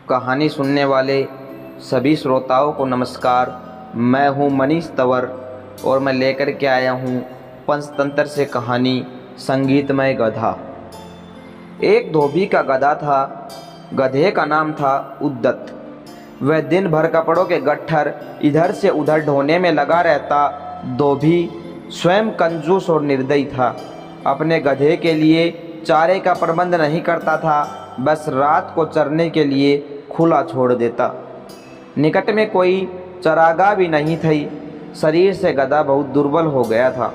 कहानी सुनने वाले सभी श्रोताओं को नमस्कार। मैं हूं मनीष तंवर और मैं लेकर के आया हूं पंचतंत्र से कहानी संगीतमय गधा। एक धोबी का गधा था। गधे का नाम था उद्दत। वह दिन भर कपड़ों के गट्ठर इधर से उधर ढोने में लगा रहता। धोबी स्वयं कंजूस और निर्दयी था। अपने गधे के लिए चारे का प्रबंध नहीं करता था, बस रात को चरने के लिए खुला छोड़ देता। निकट में कोई चरागाह भी नहीं थी। शरीर से गधा बहुत दुर्बल हो गया था।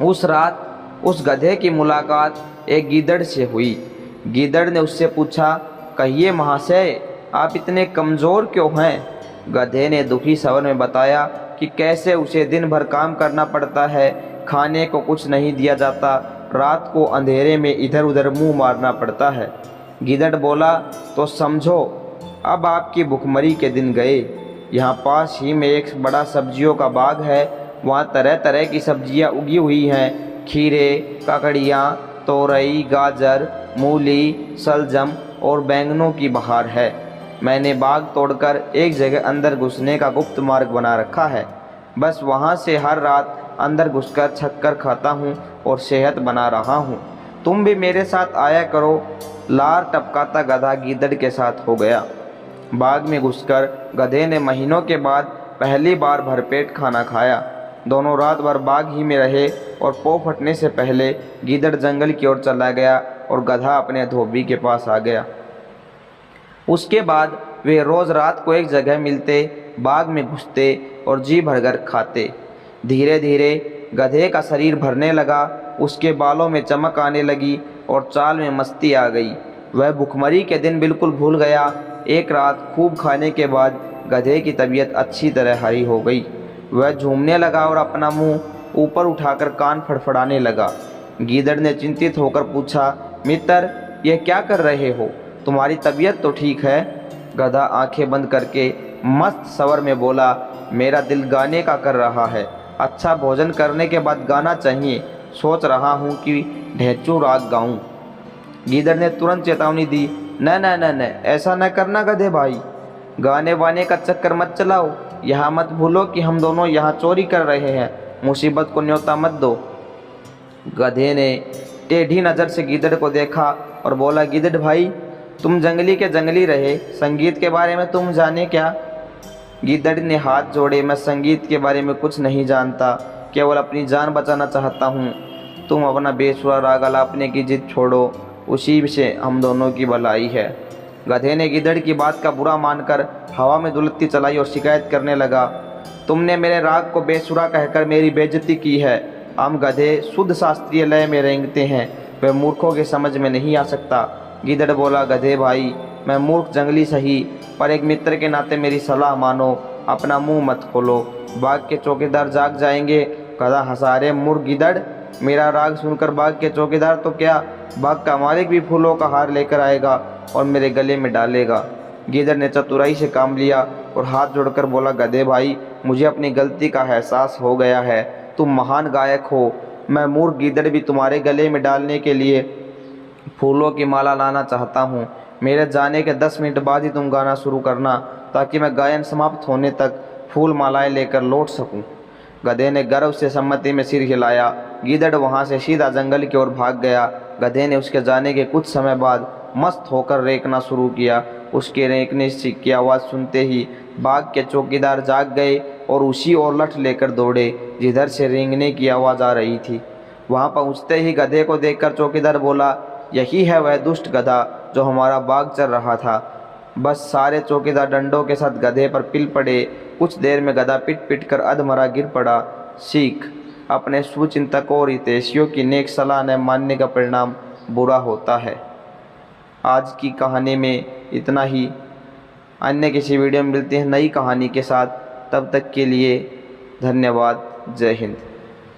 उस रात उस गधे की मुलाकात एक गीदड़ से हुई। गीदड़ ने उससे पूछा, कहिए महाशय, आप इतने कमज़ोर क्यों हैं? गधे ने दुखी स्वर में बताया कि कैसे उसे दिन भर काम करना पड़ता है, खाने को कुछ नहीं दिया जाता, रात को अंधेरे में इधर उधर मुंह मारना पड़ता है। गीदड़ बोला, तो समझो अब आपकी भुखमरी के दिन गए। यहाँ पास ही में एक बड़ा सब्जियों का बाग है। वहाँ तरह तरह की सब्जियाँ उगी हुई हैं। खीरे, ककड़ियाँ, तोरई, गाजर, मूली, शलजम और बैंगनों की बहार है। मैंने बाग तोड़कर एक जगह अंदर घुसने का गुप्त मार्ग बना रखा है। बस वहाँ से हर रात अंदर घुसकर छक्कर खाता हूँ और सेहत बना रहा हूँ। तुम भी मेरे साथ आया करो। लार टपकाता गधा गीदड़ के साथ हो गया। बाग में घुसकर गधे ने महीनों के बाद पहली बार भरपेट खाना खाया। दोनों रात भर बाग ही में रहे और पौ फटने से पहले गीदड़ जंगल की ओर चला गया और गधा अपने धोबी के पास आ गया। उसके बाद वे रोज़ रात को एक जगह मिलते, बाग में घुसते और जी भरकर खाते। धीरे धीरे गधे का शरीर भरने लगा, उसके बालों में चमक आने लगी और चाल में मस्ती आ गई। वह भुखमरी के दिन बिल्कुल भूल गया। एक रात खूब खाने के बाद गधे की तबीयत अच्छी तरह हरी हो गई। वह झूमने लगा और अपना मुंह ऊपर उठाकर कान फड़फड़ाने लगा। गीदड़ ने चिंतित होकर पूछा, मित्र, यह क्या कर रहे हो? तुम्हारी तबीयत तो ठीक है? गधा आंखें बंद करके मस्त स्वर में बोला, मेरा दिल गाने का कर रहा है। अच्छा भोजन करने के बाद गाना चाहिए। सोच रहा हूँ कि ढेंचू राग गाऊं। गीदड़ ने तुरंत चेतावनी दी, न न न न, ऐसा न करना गधे भाई। गाने वाने का चक्कर मत चलाओ। यहाँ मत भूलो कि हम दोनों यहाँ चोरी कर रहे हैं। मुसीबत को न्योता मत दो। गधे ने टेढ़ी नज़र से गीदड़ को देखा और बोला, गीदड़ भाई, तुम जंगली के जंगली रहे, संगीत के बारे में तुम जाने क्या? गीदड़ ने हाथ जोड़े, मैं संगीत के बारे में कुछ नहीं जानता, केवल अपनी जान बचाना चाहता हूँ। तुम अपना बेसुरा राग अलापने की जिद छोड़ो, उसी से हम दोनों की भलाई है। गधे ने गीदड़ की बात का बुरा मानकर हवा में दुलत्ती चलाई और शिकायत करने लगा, तुमने मेरे राग को बेसुरा कहकर मेरी बेइज्जती की है। हम गधे शुद्ध शास्त्रीय लय में रेंगते हैं, वह मूर्खों के समझ में नहीं आ सकता। गीदड़ बोला, गधे भाई, मैं मूर्ख जंगली सही, पर एक मित्र के नाते मेरी सलाह मानो। अपना मुंह मत खोलो, बाग के चौकीदार जाग जाएंगे। गधा हंसा, रे मूर्ख गीदड़, मेरा राग सुनकर बाग के चौकीदार तो क्या, बाग का मालिक भी फूलों का हार लेकर आएगा और मेरे गले में डालेगा। गीदड़ ने चतुराई से काम लिया और हाथ जोड़कर बोला, गधे भाई, मुझे अपनी गलती का एहसास हो गया है। तुम महान गायक हो। मैं मूर्ख गीदड़ भी तुम्हारे गले में डालने के लिए फूलों की माला लाना चाहता हूँ। मेरे जाने के 10 मिनट बाद ही तुम गाना शुरू करना, ताकि मैं गायन समाप्त होने तक फूल मालाएं लेकर लौट सकूं। गधे ने गर्व से सम्मति में सिर हिलाया। गीदड़ वहां से सीधा जंगल की ओर भाग गया। गधे ने उसके जाने के कुछ समय बाद मस्त होकर रेंकना शुरू किया। उसके रेंकने की आवाज़ सुनते ही बाग के चौकीदार जाग गए और उसी ओर लठ लेकर दौड़े जिधर से रेंगने की आवाज़ आ रही थी। वहां पहुंचते ही गधे को देखकर चौकीदार बोला, यही है वह दुष्ट गधा जो हमारा बाग चर रहा था। बस सारे चौकीदार डंडों के साथ गधे पर पिल पड़े। कुछ देर में गधा पिट पिट कर अधमरा गिर पड़ा। सीख, अपने सुचिंतकों और हितैषियों की नेक सलाह न मानने का परिणाम बुरा होता है। आज की कहानी में इतना ही। अन्य किसी वीडियो में मिलते हैं नई कहानी के साथ। तब तक के लिए धन्यवाद। जय हिंद।